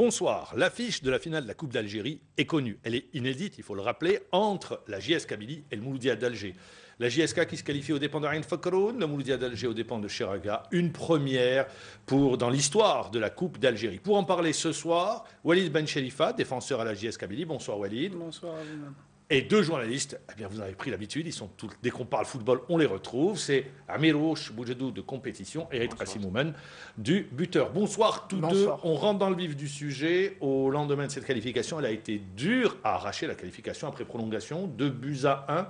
Bonsoir. L'affiche de la finale de la Coupe d'Algérie est connue. Elle est inédite, il faut le rappeler, entre la JS Kabylie et le Mouloudia d'Alger. La JSK qui se qualifie aux dépens de Ain Fakroun, le Mouloudia d'Alger aux dépens de Cheraga. Une première dans l'histoire de la Coupe d'Algérie. Pour en parler ce soir, Walid Ben Cherifa, défenseur à la JS Kabylie. Bonsoir Walid. Bonsoir à vous-même. Et deux journalistes, eh bien vous en avez pris l'habitude, dès qu'on parle football, on les retrouve. C'est Amirouche Boudjedou de compétition et Erit Kassimoumen du buteur. Bonsoir tous deux. On rentre dans le vif du sujet. Au lendemain de cette qualification, elle a été dure à arracher la qualification après prolongation, 2-1.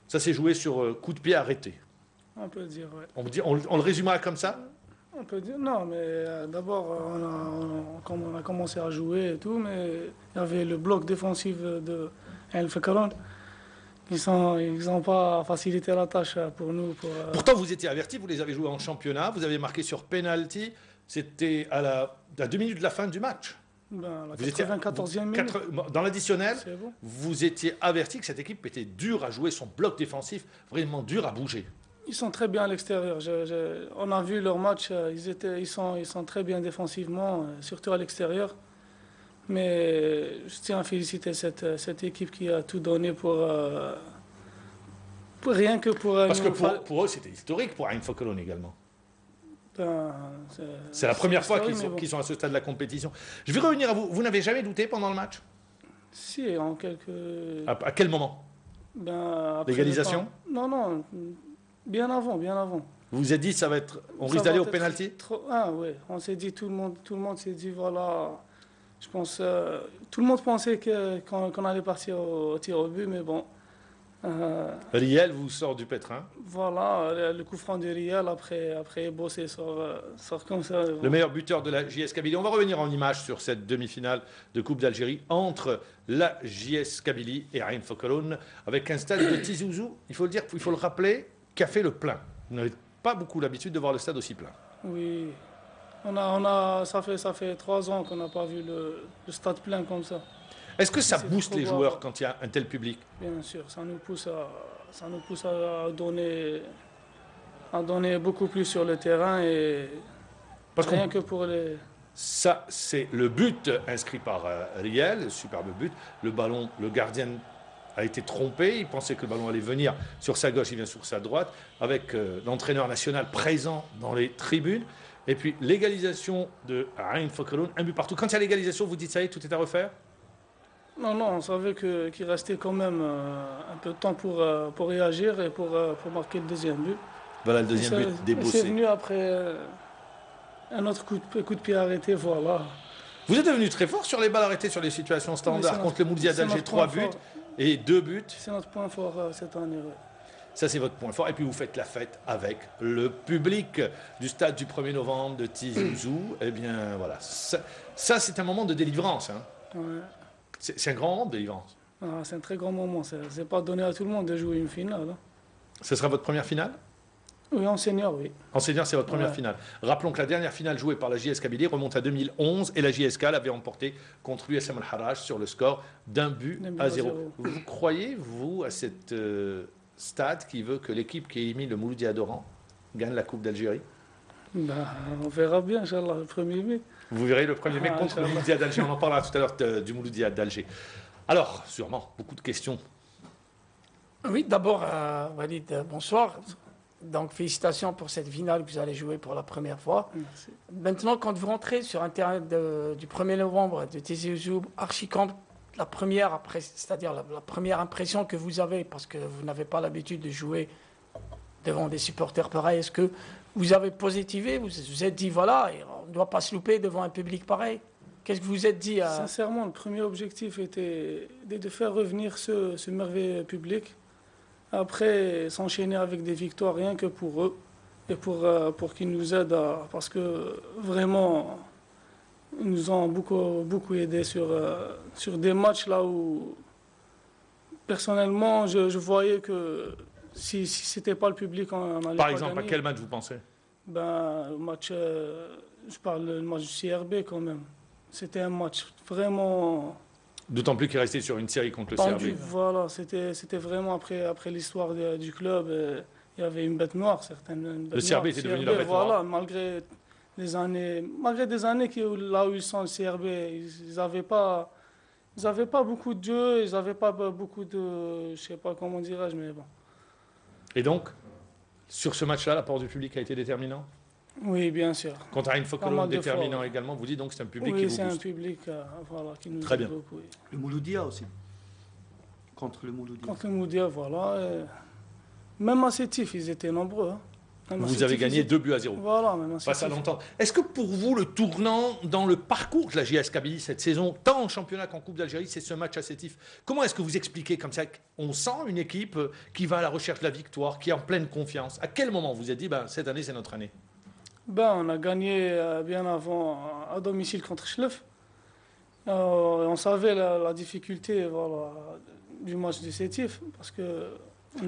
Ça s'est joué sur coup de pied arrêté. On peut dire, oui. On le résumera comme ça? On peut dire, non, mais d'abord, on a commencé à jouer et tout, mais il y avait le bloc défensif de El Fekaron. Ils n'ont pas facilité la tâche pour nous. Pourtant, vous étiez avertis, vous les avez joués en championnat, vous avez marqué sur penalty, c'était à 2 minutes de la fin du match. La 94e minute. Dans l'additionnel, bon. Vous étiez avertis que cette équipe était dure à jouer, son bloc défensif vraiment dur à bouger. Ils sont très bien à l'extérieur. On a vu leur match, ils sont très bien défensivement, surtout à l'extérieur. Mais je tiens à féliciter cette équipe qui a tout donné rien que pour... Parce que pour eux, c'était historique pour Ain Fakroun également. C'est la première fois qu'ils sont à ce stade de la compétition. Je vais revenir à vous. Vous n'avez jamais douté pendant le match? Si, en quelques... À quel moment? L'égalisation? Non, bien avant. Vous vous êtes dit, on risque d'aller au pénalty? Oui, on s'est dit, tout le monde s'est dit, voilà... Je pense, tout le monde pensait qu'on allait partir au tir au but, mais bon. Riel vous sort du pétrin. Voilà, le coup franc de Riel, après Bossé sort comme ça. Le meilleur buteur de la JS Kabylie. On va revenir en image sur cette demi-finale de Coupe d'Algérie entre la JS Kabylie et Ain Fakroun, avec un stade de Tizi Ouzou, il faut le rappeler, qui a fait le plein. Vous n'avez pas beaucoup l'habitude de voir le stade aussi plein. Oui. Ça fait 3 ans qu'on n'a pas vu le stade plein comme ça. Est-ce que ça booste les joueurs quand il y a un tel public? Bien sûr, ça nous pousse à donner beaucoup plus sur le terrain et rien que pour les... Ça, c'est le but inscrit par Riel, superbe but. Le ballon, le gardien a été trompé, il pensait que le ballon allait venir sur sa gauche, il vient sur sa droite, avec l'entraîneur national présent dans les tribunes. Et puis l'égalisation de Ain Fakroun, un but partout. Quand il y a l'égalisation, vous dites ça y est, tout est à refaire? Non, on savait qu'il restait quand même un peu de temps pour réagir et pour marquer le deuxième but. Voilà le deuxième but débossé. C'est venu après un autre coup de pied arrêté, voilà. Vous êtes devenu très fort sur les balles arrêtées, sur les situations standards. Contre le Mouloudia d'Alger, 3 buts et 2 buts. C'est notre point fort cette année, oui. Ça, c'est votre point fort. Et puis, vous faites la fête avec le public du stade du 1er novembre de Tizi Ouzou. Eh bien, voilà. Ça c'est un moment de délivrance. Hein. Ouais. C'est un grand moment de délivrance. C'est un très grand moment. C'est pas donné à tout le monde de jouer une finale. Hein. Ce sera votre première finale? Oui, en senior, oui. En senior, c'est votre première finale. Rappelons que la dernière finale jouée par la JS Kabylie remonte à 2011 et la JSK l'avait emportée contre l'USM Al-Harraj sur le score d'1-0. Vous croyez, vous, à cette... stade qui veut que l'équipe qui a émis le Mouloudia d'Oran gagne la Coupe d'Algérie? On verra bien, Inch'Allah, le 1er mai. Vous verrez le 1er mai contre le Mouloudia d'Alger. On en parlera tout à l'heure du Mouloudia d'Alger. Alors, sûrement, beaucoup de questions. Oui, d'abord, Walid, bonsoir. Donc, félicitations pour cette finale que vous allez jouer pour la première fois. Merci. Maintenant, quand vous rentrez sur un terrain du 1er novembre de Tizi Ouzou, Archicamp, la première impression que vous avez, parce que vous n'avez pas l'habitude de jouer devant des supporters pareils, est-ce que vous avez positivé, vous vous êtes dit, voilà, on ne doit pas se louper devant un public pareil? Qu'est-ce que vous vous êtes dit Sincèrement, le premier objectif était de faire revenir ce merveilleux public. Après, s'enchaîner avec des victoires, rien que pour eux, et pour qu'ils nous aident, parce que vraiment... Ils nous ont beaucoup aidés sur des matchs là où, personnellement, je voyais que si ce n'était pas le public, on allait Par pas exemple, gagner. à quel match vous pensez? Le match, je parle du match du CRB quand même. C'était un match vraiment... D'autant plus qu'il restait sur une série contre le tendu. CRB. Voilà, c'était vraiment après l'histoire du club. Il y avait une bête noire, certaines. Le CRB était devenu la bête noire. Voilà, malgré malgré des années là où ils sont le CRB, ils n'avaient pas beaucoup de jeux, ils n'avaient pas beaucoup de, je sais pas comment dirais-je, mais bon. Et donc, sur ce match-là, l'apport du public a été déterminant? Oui, bien sûr. Quant à une Fokolo déterminant également, vous dites donc c'est un public qui vous booste. Oui, c'est un public voilà, qui nous Très bien. beaucoup. Oui. Le Mouloudia aussi. Contre le Mouloudia. Contre le Mouloudia, voilà. Même à Sétif, ils étaient nombreux. Hein. Vous avez gagné 2-0. Voilà, même à Sétif. Face à longtemps. Est-ce que pour vous, le tournant dans le parcours de la JS Kabylie cette saison, tant en championnat qu'en Coupe d'Algérie, c'est ce match à Sétif? Comment est-ce que vous expliquez comme ça qu'on sent une équipe qui va à la recherche de la victoire, qui est en pleine confiance? À quel moment vous vous êtes dit, cette année, c'est notre année? On a gagné bien avant à domicile contre Chlef. On savait la difficulté du match de Sétif. Parce que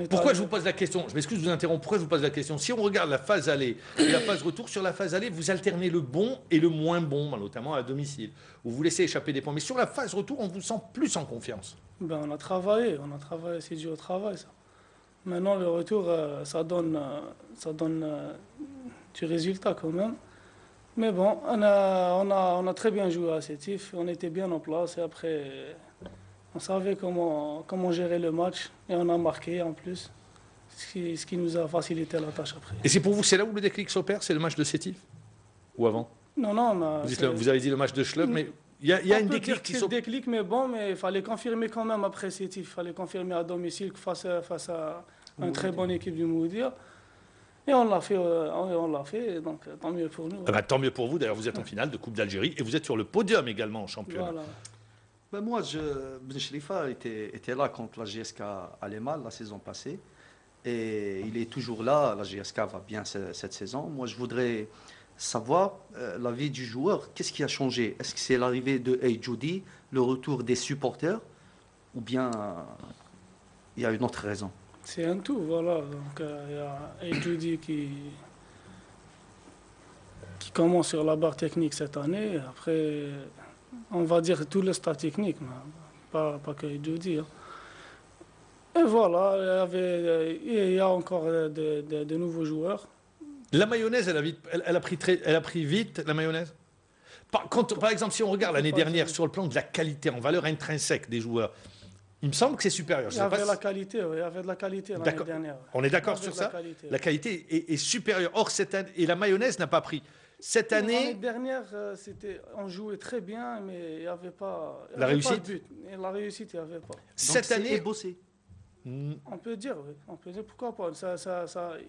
pourquoi je vous pose la question? Je m'excuse de vous interrompre. Pourquoi je vous pose la question? Si on regarde la phase aller et la phase retour, sur la phase aller, vous alternez le bon et le moins bon, notamment à domicile. Vous laissez échapper des points. Mais sur la phase retour, on vous sent plus en confiance. On a travaillé, c'est dû au travail, ça. Maintenant, le retour, ça donne du résultat quand même. Mais bon, on a très bien joué à Sétif, on était bien en place et après, on savait comment gérer le match et on a marqué en plus, ce qui nous a facilité la tâche après. Et c'est pour vous, c'est là où le déclic s'opère, c'est le match de Sétif? Ou avant? Non. Vous avez dit le match de Chlef, mais il y a une déclic qui s'opère. Déclic, mais bon, mais il fallait confirmer quand même après Sétif, il fallait confirmer à domicile face à une très bonne équipe du Mouloudia. Et on l'a fait, donc tant mieux pour nous. Tant mieux pour vous, d'ailleurs vous êtes en finale de Coupe d'Algérie et vous êtes sur le podium également en championnat. Voilà. Moi, Ben Chrifa était là quand la GSK allait mal la saison passée. Et il est toujours là, la GSK va bien cette saison. Moi, je voudrais savoir l'avis du joueur. Qu'est-ce qui a changé? Est-ce que c'est l'arrivée de Aïdjoudi, le retour des supporters, ou bien il y a une autre raison? C'est un tout, voilà. Donc, il y a Aïdjoudi qui commence sur la barre technique cette année. Après, on va dire tout le staff technique, mais pas que Aïdjoudi. Hein. Et voilà, il y a encore de nouveaux joueurs. La mayonnaise, elle a pris vite, la mayonnaise? Par exemple, si on regarde l'année dernière sur le plan de la qualité, en valeur intrinsèque des joueurs, il me semble que c'est supérieur. Il y avait de la qualité l'année dernière. On est d'accord sur ça? La qualité est supérieure. Or, cette année, et la mayonnaise n'a pas pris. Cette année... L'année dernière, on jouait très bien, mais il n'y avait pas... La réussite? Pas de but. Et la réussite, il n'y avait pas. Cette année... bossé. On peut dire, oui. On peut dire, pourquoi pas.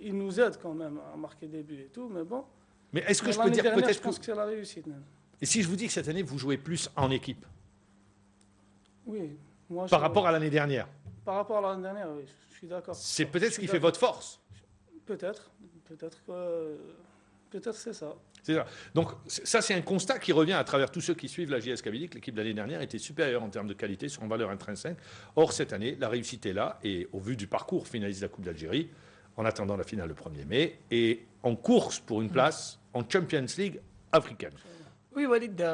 Il nous aide quand même à marquer des buts et tout, mais bon. Mais est-ce que je peux dire peut-être je pense que c'est la réussite même. Et si je vous dis que cette année, vous jouez plus en équipe? Oui. Par rapport à l'année dernière? Par rapport à l'année dernière, oui, je suis d'accord. C'est peut-être ce qui fait votre force? Peut-être c'est ça. C'est ça. Donc ça, c'est un constat qui revient à travers tous ceux qui suivent la JS Kabylie, que l'équipe de l'année dernière était supérieure en termes de qualité sur une valeur intrinsèque. Or, cette année, la réussite est là, et au vu du parcours finaliste de la Coupe d'Algérie, en attendant la finale le 1er mai, et en course pour une place en Champions League africaine. Oui, Walid,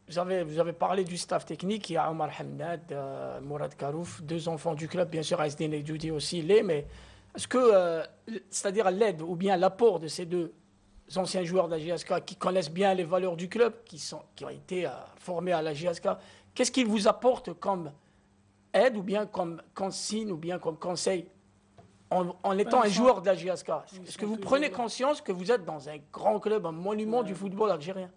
vous avez parlé du staff technique. Il y a Omar Hamad, Mourad Karouf, deux enfants du club, bien sûr, Aïsdine et Djoudi aussi, mais est-ce que, c'est-à-dire l'aide ou bien l'apport de ces deux anciens joueurs de la JSK qui connaissent bien les valeurs du club, qui ont été formés à la JSK, qu'est-ce qu'ils vous apportent comme aide ou bien comme consigne ou bien comme conseil en étant un joueur de la JSK? Est-ce que vous prenez conscience que vous êtes dans un grand club, un monument du football algérien?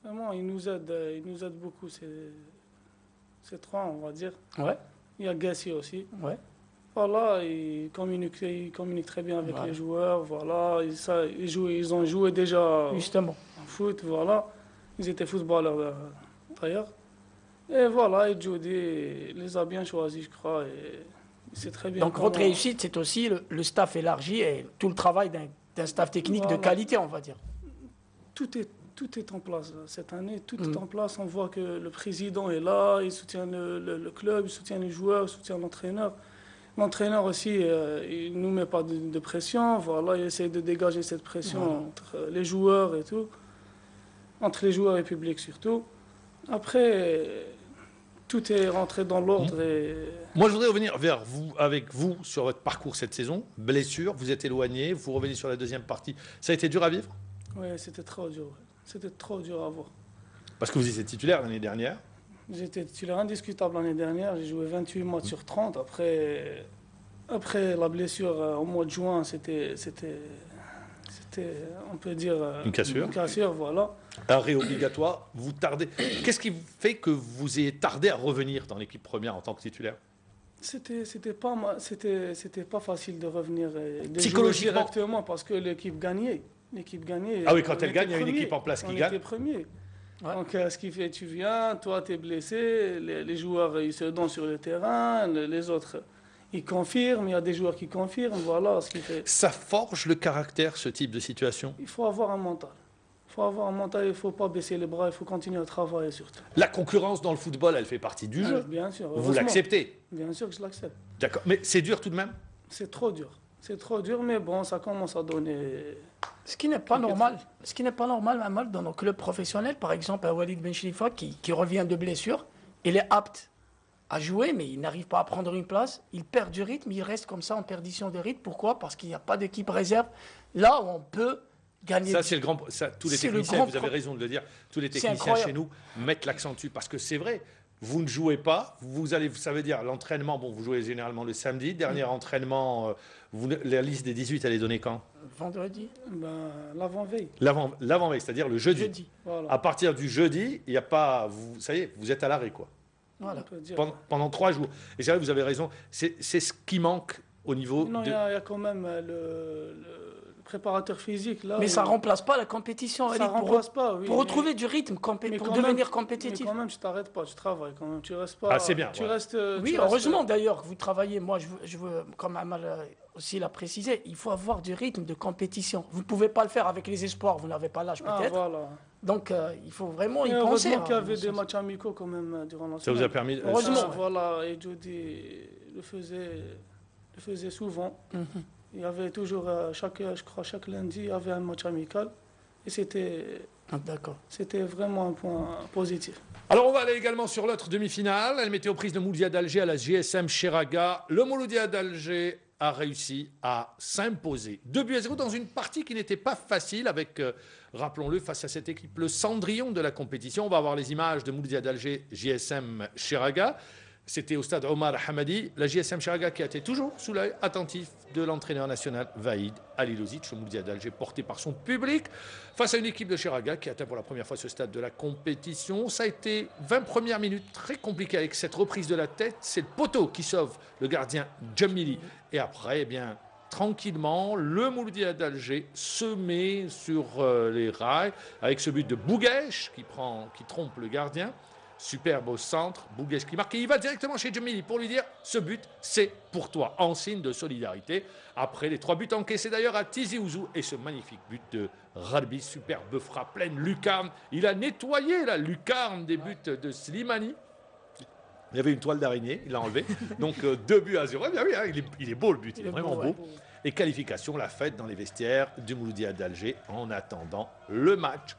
Vraiment, ils nous aident beaucoup, ces trois, on va dire. Ouais. Il y a Gassi aussi. Ouais. Voilà, ils communiquent très bien avec les joueurs. Voilà, ils ont joué déjà justement en foot. Voilà, ils étaient footballeurs d'ailleurs. Et voilà, et Jody les a bien choisis, je crois. Et c'est très bien. Donc votre réussite, c'est aussi le staff élargi et tout le travail d'un staff technique de qualité, on va dire. Tout est en place cette année. Tout est en place. On voit que le président est là, il soutient le club, il soutient les joueurs, il soutient l'entraîneur. L'entraîneur aussi, il ne nous met pas de pression. Voilà, il essaie de dégager cette pression entre les joueurs et tout. Entre les joueurs et le public surtout. Après, tout est rentré dans l'ordre. Moi, je voudrais revenir avec vous sur votre parcours cette saison. Blessure, vous êtes éloigné, vous revenez sur la deuxième partie. Ça a été dur à vivre? Oui, c'était trop dur. C'était trop dur à voir. Parce que vous étiez titulaire l'année dernière. J'étais titulaire indiscutable l'année dernière. J'ai joué 28 matchs sur 30. Après la blessure au mois de juin, c'était, on peut dire, Une cassure. Une cassure, voilà. Arrêt obligatoire, vous tardez. Qu'est-ce qui fait que vous ayez tardé à revenir dans l'équipe première en tant que titulaire? C'était pas facile de revenir et de jouer Psychologiquement. directement parce que l'équipe gagnait. Ah oui, quand elle gagne, il y a une équipe en place qui gagne. On était premier. Ouais. Donc, ce qui fait, tu viens, toi, tu es blessé, les joueurs, ils se donnent sur le terrain, les autres, ils confirment, il y a des joueurs qui confirment, voilà ce qui fait. Ça forge le caractère, ce type de situation? Il faut avoir un mental. Il ne faut pas baisser les bras, il faut continuer à travailler surtout. La concurrence dans le football, elle fait partie du jeu. Bien sûr. Vous heureusement. l'acceptez? Bien sûr que je l'accepte. D'accord. Mais c'est dur tout de même? C'est trop dur. C'est trop dur, mais bon, ça commence à donner. Ce qui n'est pas normal. Ce qui n'est pas normal, Mamal, dans nos clubs professionnels, par exemple, à Walid Ben Chalifa, qui revient de blessure, il est apte à jouer, mais il n'arrive pas à prendre une place. Il perd du rythme, il reste comme ça en perdition de rythme. Pourquoi? Parce qu'il n'y a pas d'équipe réserve. Là où on peut gagner. Ça, c'est le grand. Tous les techniciens, vous avez raison de le dire, tous les techniciens chez nous mettent l'accent dessus. Parce que c'est vrai, vous ne jouez pas, ça veut dire l'entraînement, bon, vous jouez généralement le samedi, dernier entraînement, la liste des 18, elle est donnée quand? Vendredi. L'avant-veille. L'avant-veille, c'est-à-dire le jeudi. Voilà. À partir du jeudi, il n'y a pas. Ça y est, vous êtes à l'arrêt, quoi. Voilà. Pendant 3 jours. Et c'est vrai, vous avez raison, c'est ce qui manque au niveau. Non, il y a quand même le préparateur physique là. Mais ça ne remplace pas la compétition. Ça remplace pas, oui. Pour retrouver du rythme, pour devenir compétitif. Mais quand même, tu t'arrêtes pas, tu travailles quand même. Tu restes pas. Ah, c'est bien. Tu ouais. restes. Oui, heureusement d'ailleurs que vous travaillez. Moi, je veux, comme Amal aussi l'a précisé, il faut avoir du rythme de compétition. Vous ne pouvez pas le faire avec les espoirs, vous n'avez pas l'âge peut-être. Voilà. Donc, il faut vraiment y heureusement penser. qu'il y avait des matchs amicaux quand même durant la semaine. Ça vous a permis. Heureusement. Voilà, et Jody le faisait souvent. Il y avait toujours, je crois, chaque lundi, il y avait un match amical. Et c'était vraiment un point positif. Alors, on va aller également sur l'autre demi-finale. Elle mettait aux prises de Mouloudia d'Alger à la GSM Cheraga. Le Mouloudia d'Alger a réussi à s'imposer 2-0 dans une partie qui n'était pas facile avec, rappelons-le, face à cette équipe, le Cendrillon de la compétition. On va avoir les images de Mouloudia d'Alger, GSM Cheraga. C'était au stade Omar Hamadi. La GSM Cheraga qui a été toujours sous l'œil attentif de l'entraîneur national Vaïd Alilozic, le Mouloudia d'Alger porté par son public, face à une équipe de Cheraga qui atteint pour la première fois ce stade de la compétition. Ça a été 20 premières minutes très compliquées avec cette reprise de la tête. C'est le poteau qui sauve le gardien Djamili. Et après, eh bien, tranquillement, le Mouloudia d'Alger se met sur les rails avec ce but de Bouguesh qui trompe le gardien. Superbe au centre, Bouguesh qui marque et il va directement chez Djamili pour lui dire ce but c'est pour toi, en signe de solidarité. Après les 3 buts encaissés d'ailleurs à Tizi Ouzou et ce magnifique but de Ralbi, superbe frappe pleine lucarne. Il a nettoyé la lucarne des buts de Slimani. Il y avait une toile d'araignée, il l'a enlevé. Donc 2-0. Eh bien oui, hein, il est beau le but, il est vraiment beau. Et qualification, la fête dans les vestiaires du Mouloudia d'Alger en attendant le match,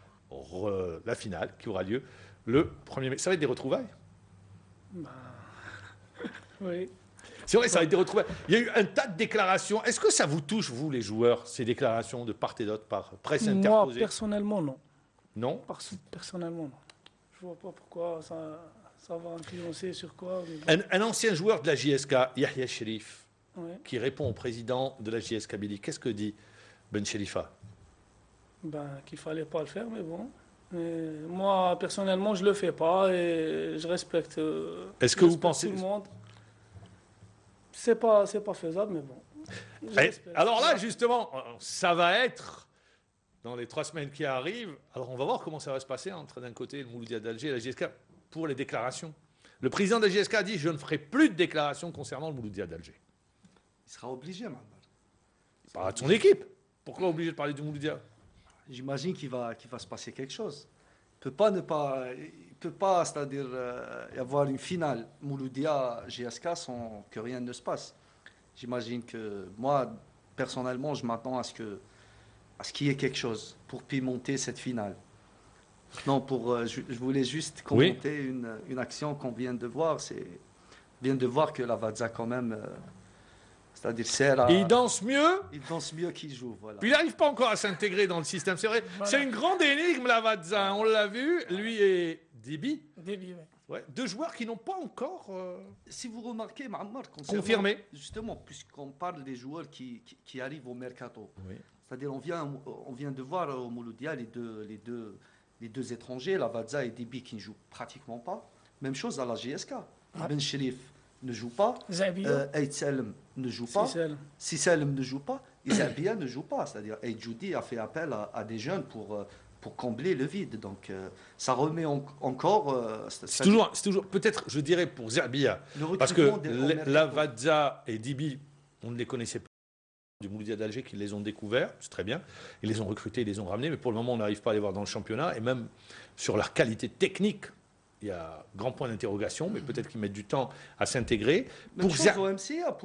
la finale qui aura lieu le 1er mai. Ça va être des retrouvailles? Oui. C'est vrai, ça va être des retrouvailles. Il y a eu un tas de déclarations. Est-ce que ça vous touche, vous, les joueurs, ces déclarations de part et d'autre par presse interposée? Moi, personnellement, non. Non? Personnellement, non. Je vois pas pourquoi ça va influencer sur quoi. Un ancien joueur de la JSK, Yahya Sherif, Ouais. qui répond au président de la JS Kabylie. Qu'est-ce que dit Ben Chalifa? Qu'il fallait pas le faire, mais bon. Mais moi, personnellement, je le fais pas et je respecte. Est-ce que vous pensez tout le monde. C'est pas faisable, mais bon. Alors là, justement, ça va être dans les 3 semaines qui arrivent. Alors on va voir comment ça va se passer entre d'un côté le Mouloudia d'Alger et la JSK pour les déclarations. Le président de la JSK a dit je ne ferai plus de déclarations concernant le Mouloudia d'Alger. Il sera obligé, maintenant. Il parlera de son équipe. Pourquoi obligé de parler du Mouloudia? J'imagine qu'il va se passer quelque chose. Il peut pas, c'est-à-dire y avoir une finale Mouloudia-GSK sans que rien ne se passe. J'imagine que moi, personnellement, je m'attends à ce qu'il y ait quelque chose pour pimenter cette finale. Non, je voulais juste commenter une action qu'on vient de voir. On vient de voir que la Lavazza quand même, c'est-à-dire sert Il danse mieux. Il danse mieux qu'il joue, voilà. Puis il n'arrive pas encore à s'intégrer dans le système. C'est vrai, voilà. C'est une grande énigme, Lavazza. On l'a vu, lui et Dibi. Dibi, ouais. Ouais, deux joueurs qui n'ont pas encore si vous remarquez, Ma'ammar, confirmé. Justement, puisqu'on parle des joueurs qui arrivent au mercato, oui. C'est-à-dire on vient de voir au Mouloudia les deux étrangers, Lavazza et Dibi, qui ne jouent pratiquement pas. Même chose à la GSK. Ben Cherif ne joue pas. Aït Salem ne joue pas. Si Salem ne joue pas, Zabia ne joue pas. C'est-à-dire Aït Joudi a fait appel à des jeunes pour combler le vide. Donc ça remet encore... c'est toujours peut-être, je dirais, pour Zabia. Parce que Lavazza et Dibi, on ne les connaissait pas du Mouloudia d'Alger, qui les ont découverts, c'est très bien. Ils les ont recrutés, ils les ont ramenés, mais pour le moment, on n'arrive pas à les voir dans le championnat. Et même sur leur qualité technique, il y a grand point d'interrogation, mais peut-être qu'ils mettent du temps à s'intégrer. Même chose au MCA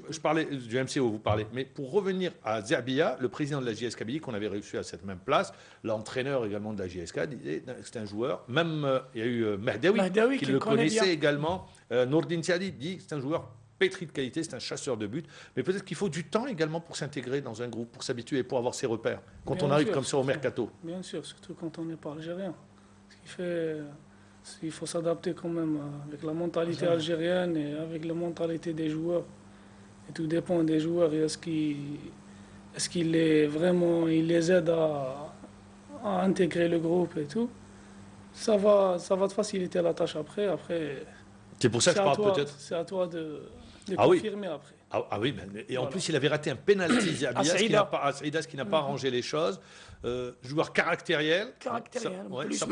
je parlais du MCA où vous parlez, mais pour revenir à Zabia, le président de la JS Kabylie, qu'on avait reçu à cette même place, l'entraîneur également de la JSK, disait que c'est un joueur, même il y a eu Mahdawi qui le connaissait bien. Également, Nourdine Siadi dit que c'est un joueur pétri de qualité, c'est un chasseur de but, mais peut-être qu'il faut du temps également pour s'intégrer dans un groupe, pour s'habituer, pour avoir ses repères, quand bien on arrive sûr, comme ça au mercato. Bien sûr, surtout quand on n'est pas algérien. Il faut s'adapter quand même avec la mentalité algérienne et avec la mentalité des joueurs. Et tout dépend des joueurs. Est-ce qu'il il les aide à intégrer le groupe et tout. Ça va te faciliter la tâche après. C'est pour ça que je parle peut-être. C'est à toi de confirmer après. Ah oui, et en plus il avait raté un penalty Zabia, ce qui n'a pas arrangé les choses. Joueur caractériel. Ça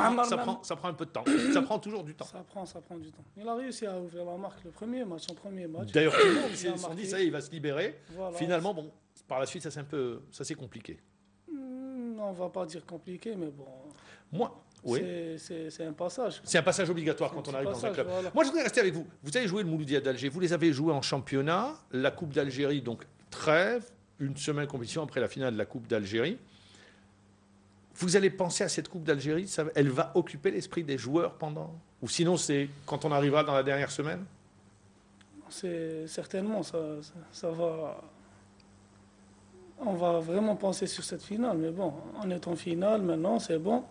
prend un peu de temps. Ça prend toujours du temps. Ça prend du temps. Il a réussi à ouvrir la marque son premier match. D'ailleurs, tout le monde s'est dit ça, il va se libérer. Voilà. Finalement, bon, par la suite, ça c'est compliqué. On va pas dire compliqué, mais bon. Oui. C'est un passage. C'est un passage obligatoire quand on arrive dans un club. Voilà. Moi, je voudrais rester avec vous. Vous avez joué le Mouloudia d'Alger. Vous les avez joués en championnat. La Coupe d'Algérie, donc trêve. Une semaine de compétition après la finale de la Coupe d'Algérie. Vous allez penser à cette Coupe d'Algérie, elle va occuper l'esprit des joueurs pendant... Ou sinon, c'est quand on arrivera dans la dernière semaine? C'est certainement, ça va... On va vraiment penser sur cette finale. Mais bon, on est en finale maintenant, c'est bon.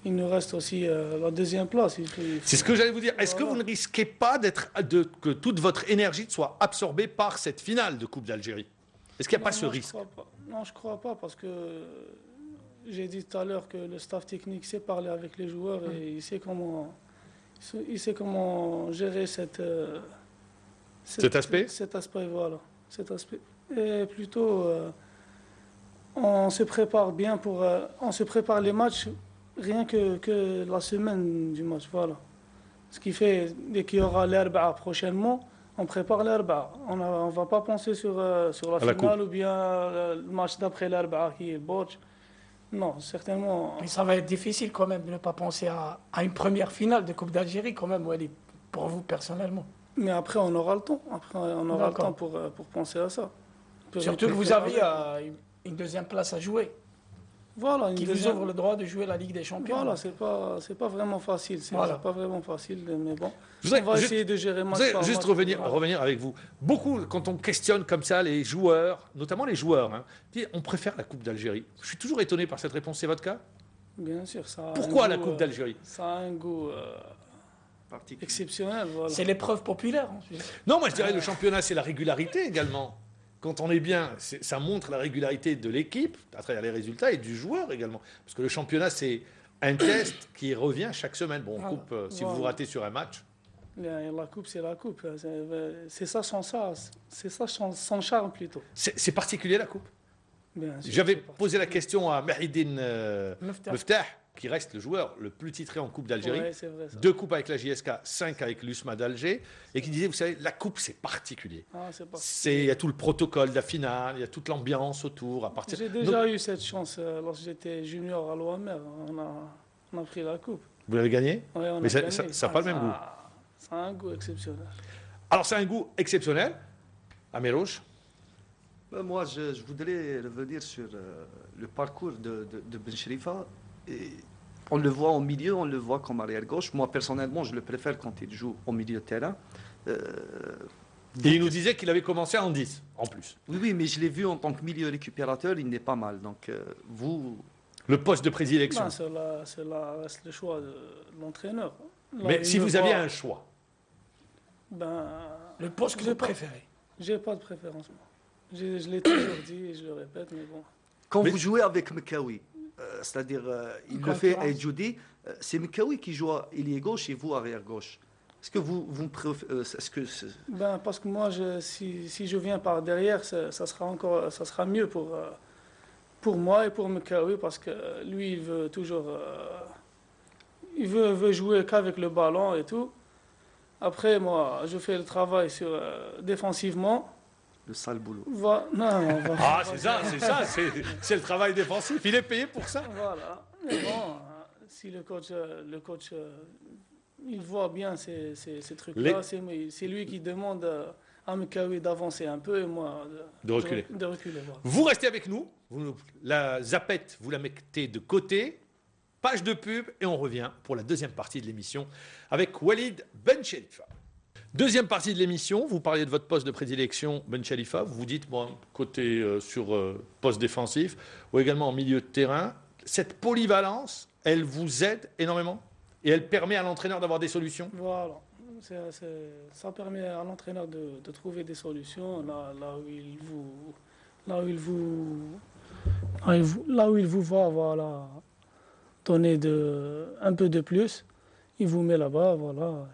Il nous reste aussi la deuxième place. C'est ce que j'allais vous dire. Est-ce que vous ne risquez pas que toute votre énergie soit absorbée par cette finale de Coupe d'Algérie? Est-ce qu'il n'y a pas ce risque? Non, je ne crois pas, parce que j'ai dit tout à l'heure que le staff technique sait parler avec les joueurs et il sait comment gérer cet aspect. Cet aspect, voilà. Cet aspect. Et plutôt, on se prépare bien on se prépare les matchs rien que la semaine du match, voilà. Ce qui fait, dès qu'il y aura l'Arba'a prochainement, on prépare l'Arba'a. On ne va pas penser sur la finale ou bien le match d'après l'Arba'a qui est le Borj. Non, certainement. Mais ça va être difficile quand même de ne pas penser à une première finale de Coupe d'Algérie quand même, Walid, pour vous personnellement. Mais après, on aura le temps. Après, on aura le temps pour penser à ça. Surtout que vous avez une deuxième place à jouer. Voilà, qui vous ouvre le droit de jouer la Ligue des Champions. Voilà, c'est pas vraiment facile. C'est pas vraiment facile, mais bon. On va essayer de gérer match par juste match. revenir avec vous. Beaucoup, quand on questionne comme ça les joueurs, notamment les joueurs, on préfère la Coupe d'Algérie. Je suis toujours étonné par cette réponse. C'est votre cas? Bien sûr. Pourquoi la Coupe d'Algérie? Ça a un goût exceptionnel. Voilà. C'est l'épreuve populaire. Non, moi je dirais le championnat, c'est la régularité également. Quand on est bien, ça montre la régularité de l'équipe, à travers les résultats, et du joueur également. Parce que le championnat, c'est un test qui revient chaque semaine. Bon, coupe, si vous ratez sur un match. La coupe, c'est la coupe. C'est ça son charme plutôt. C'est particulier la coupe. J'avais posé la question à Mahidine Meftah, qui reste le joueur le plus titré en Coupe d'Algérie. Ouais, 2 coupes avec la JSK, 5 avec l'USMA d'Alger, et qui disait, vous savez, la coupe, c'est particulier. Il y a tout le protocole de la finale, il y a toute l'ambiance autour. J'ai déjà eu cette chance lorsque j'étais junior à l'OMR. On a pris la coupe. Vous l'avez gagné? Oui, on a mais gagné. Ça n'a pas le même goût. Ça a un goût exceptionnel. Alors, c'est un goût exceptionnel. Amirouche? Moi, je voudrais revenir sur le parcours de Ben Cherifa. On le voit au milieu, on le voit comme arrière-gauche. Moi, personnellement, je le préfère quand il joue au milieu de terrain. Et il nous disait qu'il avait commencé en 10, en plus. Oui, mais je l'ai vu en tant que milieu récupérateur, il n'est pas mal. Donc, vous... Le poste de prédilection. Ben, c'est le choix de l'entraîneur. Là, Mais si vous aviez un choix, ben, Le poste que vous préférez. j'ai pas de préférence. Moi. Je l'ai toujours dit et je le répète, mais bon. Quand Mais- vous jouez avec Mekawi, c'est-à-dire, il le fait avec Judy, c'est Mekawi qui joue ailier gauche et vous arrière-gauche. Est-ce que vous préférez... Ben, parce que moi, si je viens par derrière, ça sera mieux pour moi et pour Mekawi, parce que lui, il veut toujours... il veut jouer qu'avec le ballon et tout. Après, moi, je fais le travail défensivement. Le sale boulot. ah, c'est ça, c'est le travail défensif. Il est payé pour ça. Voilà. Mais bon, si le coach il voit bien ces trucs-là, c'est lui qui demande à Mekawi d'avancer un peu et moi De reculer. De reculer, voilà. Vous restez avec nous. La zapette, vous la mettez de côté. Page de pub et on revient pour la deuxième partie de l'émission avec Walid Benchelifa. Deuxième partie de l'émission, vous parliez de votre poste de prédilection, Benchelifa. Vous dites, bon, côté sur poste défensif ou également en milieu de terrain. Cette polyvalence, elle vous aide énormément et elle permet à l'entraîneur d'avoir des solutions. Voilà. Ça permet à l'entraîneur de trouver des solutions là où il vous voit, voilà, donner un peu de plus. Il vous met là-bas, voilà.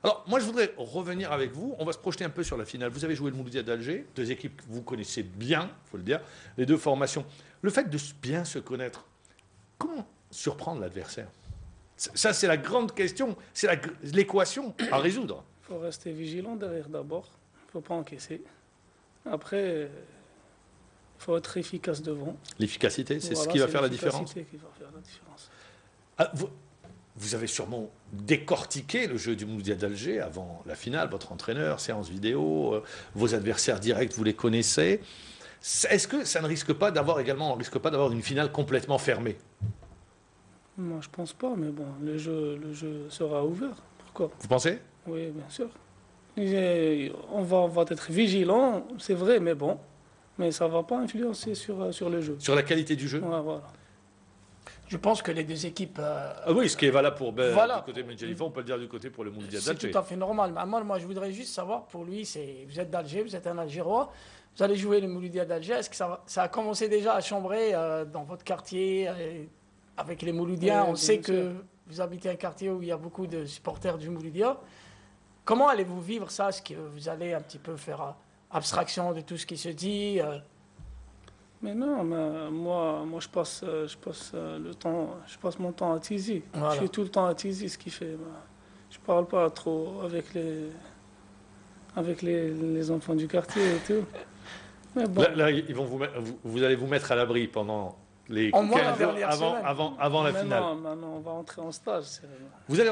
Alors, moi, je voudrais revenir avec vous. On va se projeter un peu sur la finale. Vous avez joué le Mouloudia d'Alger, deux équipes que vous connaissez bien, il faut le dire, les deux formations. Le fait de bien se connaître, comment surprendre l'adversaire? Ça, c'est la grande question. C'est l'équation à résoudre. Il faut rester vigilant derrière d'abord. Il ne faut pas encaisser. Après, il faut être efficace devant. L'efficacité, c'est ce Voilà, qui va c'est faire la différence. l'efficacité qui va faire la différence. Ah, vous avez sûrement décortiqué le jeu du Mouloudia d'Alger avant la finale, votre entraîneur, séance vidéo, vos adversaires directs, vous les connaissez. Est-ce que ça ne risque pas d'avoir une finale complètement fermée? Moi, je pense pas, mais bon, le jeu sera ouvert. Pourquoi? Vous pensez? Oui, bien sûr. On va être vigilant, c'est vrai, mais bon. Mais ça ne va pas influencer sur le jeu. Sur la qualité du jeu? Ouais, voilà. Je pense que les deux équipes... Ah oui, ce qui est valable pour Voilà. du côté de Medjelifa, on peut le dire du côté pour le Mouloudia C'est d'Alger. tout à fait normal. Mais moi, je voudrais juste savoir, pour lui, vous êtes d'Alger, vous êtes un Algérois, vous allez jouer le Mouloudia d'Alger. Est-ce que ça a commencé déjà à chambrer dans votre quartier avec les Mouloudiens? Oui, On sait bien que sûr. vous habitez un quartier où il y a beaucoup de supporters du Mouloudia. Comment allez-vous vivre ça? Est-ce que vous allez un petit peu faire abstraction de tout ce qui se dit Mais non, mais moi je passe mon temps à Tizi. Voilà. Je suis tout le temps à Tizi, ce qui fait. Je parle pas trop avec les enfants du quartier et tout. Mais bon. Là, vous allez vous mettre à l'abri pendant les Au moins la 15 jours dernière semaine. avant la finale. Maintenant, on va entrer en stage. Vous allez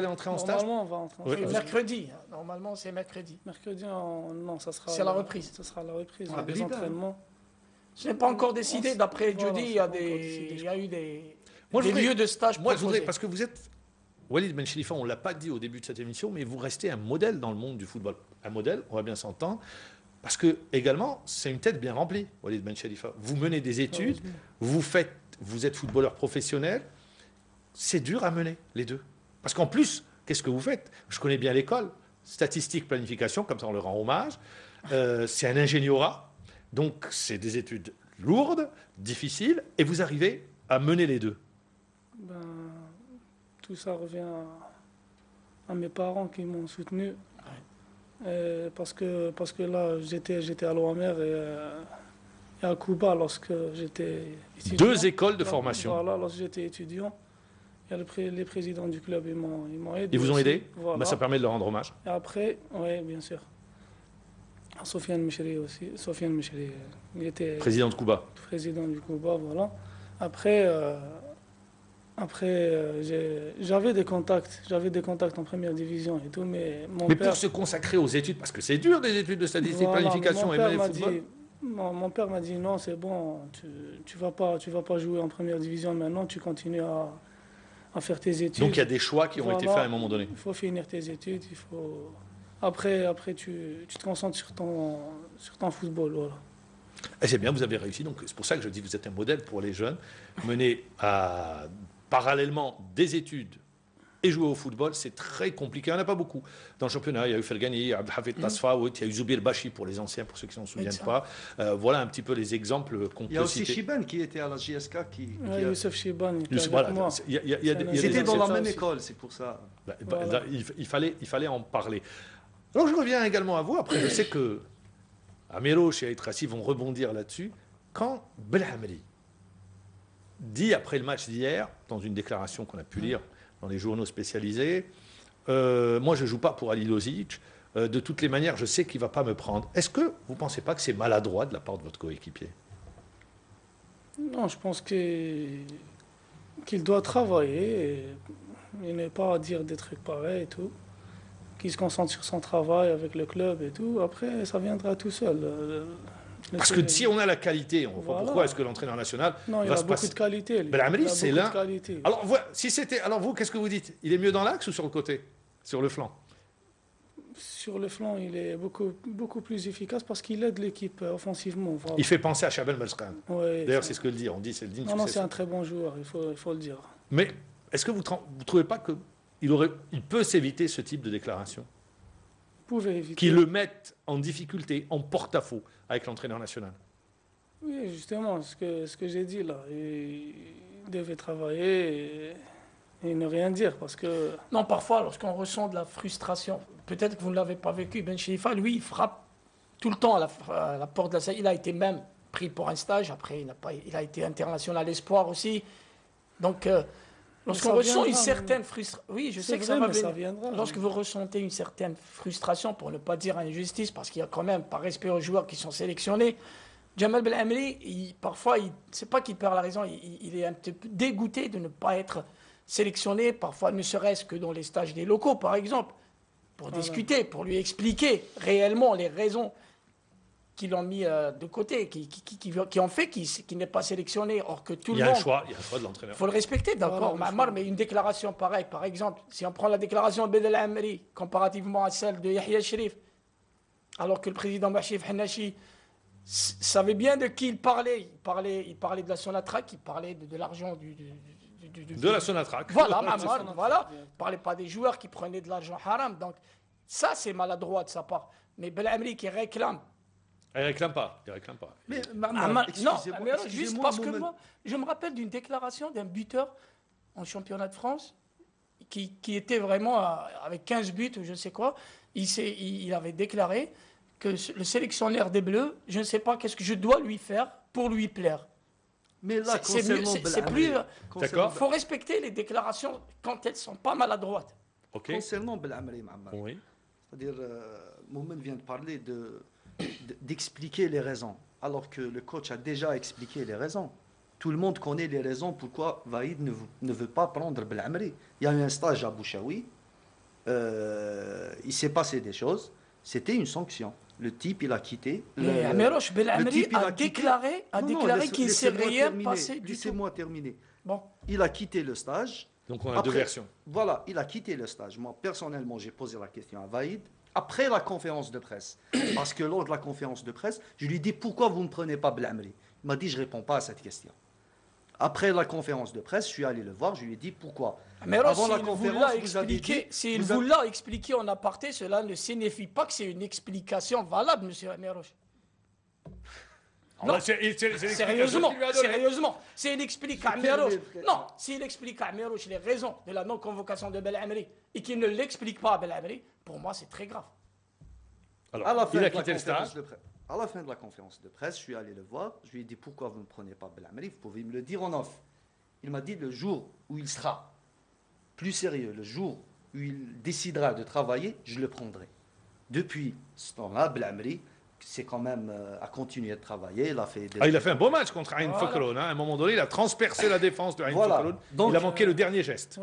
entrer en stage? Normalement, on va entrer en Oui. stage. mercredi. Normalement, c'est mercredi. Mercredi, non, ça sera. C'est la reprise. Ça sera la reprise. Ah, les Brive, entraînements. Ce n'est pas encore décidé. D'après Voilà, Jody, c'est il y a pas encore décidé, il y a eu des Moi, je voudrais- lieux de stage Moi, je voudrais, proposés. parce que vous êtes, Walid Benchelifa, on ne l'a pas dit au début de cette émission, mais vous restez un modèle dans le monde du football. Un modèle, on va bien s'entendre, parce que également, c'est une tête bien remplie, Walid Benchelifa. Vous menez des études, vous êtes footballeur professionnel, c'est dur à mener, les deux. Parce qu'en plus, qu'est-ce que vous faites? Je connais bien l'école, statistique, planification, comme ça on leur rend hommage. C'est un ingénierat, donc c'est des études lourdes, difficiles, et vous arrivez à mener les deux. Ben, tout ça revient à mes parents qui m'ont soutenu. Parce que là, j'étais à l'OMR et à Cuba lorsque j'étais étudiant. Deux écoles de formation. Voilà, lorsque j'étais étudiant. Il y a les présidents du club, ils m'ont aidé. Ils vous ont aussi. aidé? Voilà. Ben, ça permet de leur rendre hommage. Et après, oui, bien sûr. Sofiane Mechri aussi. Sofiane Mechri, il était Président de Cuba. président du Cuba, voilà. Après, j'avais des contacts en première division et tout, mais mon Mais père... pour se consacrer aux études, parce que c'est dur des études de statistique, Voilà, planification mon et père mener le m'a football. dit, mon père m'a dit non, c'est bon, tu vas pas jouer en première division maintenant, tu continues à faire tes études. Donc il y a des choix qui ont été faits à un moment donné. Il faut finir tes études, il faut... Après tu te concentres sur ton football, voilà. Et c'est bien, vous avez réussi. Donc c'est pour ça que je dis que vous êtes un modèle pour les jeunes. Mener parallèlement des études et jouer au football, c'est très compliqué. Il n'y en a pas beaucoup. Dans le championnat, il y a eu Fergani, Abdelhafid Tasfaout, il y a eu Zoubir Bachi pour les anciens, pour ceux qui ne s'en souviennent pas. Voilà un petit peu les exemples qu'on peut citer. Il y a aussi Chiban qui était à la JSK. Youssef Chiban, c'était dans la même école, c'est pour ça. Voilà. Il fallait en parler. Alors je reviens également à vous. Après, je sais que Amirouche et Aït Rassi vont rebondir là-dessus. Quand Belhamri dit après le match d'hier, dans une déclaration qu'on a pu lire dans les journaux spécialisés, moi je ne joue pas pour Ali Lozic, de toutes les manières je sais qu'il ne va pas me prendre. Est-ce que vous ne pensez pas que c'est maladroit de la part de votre coéquipier? Non, je pense qu'il doit travailler et n'est pas à dire des trucs pareils et tout. Qu'il se concentre sur son travail avec le club et tout. Après, ça viendra tout seul. Parce que si on a la qualité, on voit pourquoi est-ce que l'entraîneur national non, il a beaucoup de qualité. Belhamri, c'est là. Alors, alors vous, qu'est-ce que vous dites? Il est mieux dans l'axe ou sur le côté? Sur le flanc? Sur le flanc, il est beaucoup plus efficace parce qu'il aide l'équipe offensivement. Voilà. Il fait penser à Chaban Belkhan. Ouais, d'ailleurs, c'est ce que le dit. On dit c'est le digne Non, c'est un très bon joueur, il faut le dire. Mais est-ce que vous ne trouvez pas qu'il peut s'éviter ce type de déclaration? Qui le mettent en difficulté, en porte-à-faux avec l'entraîneur national. Oui, justement, ce que j'ai dit là. Il devait travailler et ne rien dire parce que... Non, parfois, lorsqu'on ressent de la frustration, peut-être que vous ne l'avez pas vécu, Ben Chalifa, lui, il frappe tout le temps à la porte de la salle. Il a été même pris pour un stage, après il a été international espoir aussi. Donc... lorsqu'on ressent une certaine frustration, oui, je sais que ça viendra. Lorsque vous ressentez une certaine frustration, pour ne pas dire injustice, parce qu'il y a quand même, par respect aux joueurs qui sont sélectionnés, Jamal Belhamri, parfois, c'est pas qu'il perd la raison, il est un petit peu dégoûté de ne pas être sélectionné, parfois ne serait-ce que dans les stages des locaux, par exemple, pour discuter, pour lui expliquer réellement les raisons qui l'ont mis de côté, qui ont fait qu'il n'est pas sélectionné, or que tout le monde... Il y a un choix de l'entraîneur. Il faut le respecter, d'accord, mais une déclaration pareille, par exemple, si on prend la déclaration de Belhamri comparativement à celle de Yahya Cherif, alors que le président Machif Hannachi savait bien de qui il parlait de la Sonatrach, il parlait de l'argent de la Sonatrach. Voilà, voilà. Il ne parlait pas des joueurs qui prenaient de l'argent haram, donc ça c'est maladroit de sa part. Mais Belhamri qui réclame... Il ne réclame pas. Mais juste parce que moi, je me rappelle d'une déclaration d'un buteur en championnat de France qui était vraiment avec 15 buts ou je ne sais quoi. Il avait déclaré que le sélectionneur des Bleus, je ne sais pas qu'est-ce que je dois lui faire pour lui plaire. Mais là, c'est plus... D'accord. Il faut respecter les déclarations quand elles ne sont pas maladroites. Okay. Concernant Belhamri, oui. C'est-à-dire, Moumen vient de parler d'expliquer les raisons, alors que le coach a déjà expliqué les raisons. Tout le monde connaît les raisons pourquoi Vaïd ne veut pas prendre Belhamri. Il y a eu un stage à Bouchaoui, il s'est passé des choses, c'était une sanction. Le type, il a quitté. Mais Amirouche Belhamri a déclaré qu'il ne s'est rien passé du tout. Laissez-moi terminer. Bon. Il a quitté le stage. Donc on a deux versions. Voilà, il a quitté le stage. Moi, personnellement, j'ai posé la question à Vaïd après la conférence de presse. Parce que lors de la conférence de presse, je lui ai dit pourquoi vous ne prenez pas Belhamri. Il m'a dit je ne réponds pas à cette question. Après la conférence de presse, je suis allé le voir, je lui ai dit pourquoi. Mais alors, avant la conférence, s'il vous l'a expliqué en aparté, cela ne signifie pas que c'est une explication valable, monsieur Amirouche. Non, sérieusement, c'est une explication à Amirouche. Non, s'il explique à Amirouche les raisons de la non-convocation de Belhamri et qu'il ne l'explique pas à Belhamri, pour moi, c'est très grave. Alors, à la fin de la conférence de presse, je suis allé le voir, je lui ai dit pourquoi vous ne prenez pas Belhamri, vous pouvez me le dire en off. Il m'a dit le jour où il sera plus sérieux, le jour où il décidera de travailler, je le prendrai. Depuis ce temps-là, Belhamri, c'est quand même à continuer de travailler. Il a fait un beau match contre Ain Fakroun. À un moment donné, il a transpercé la défense de Ain Fakroun. Il a manqué le dernier geste.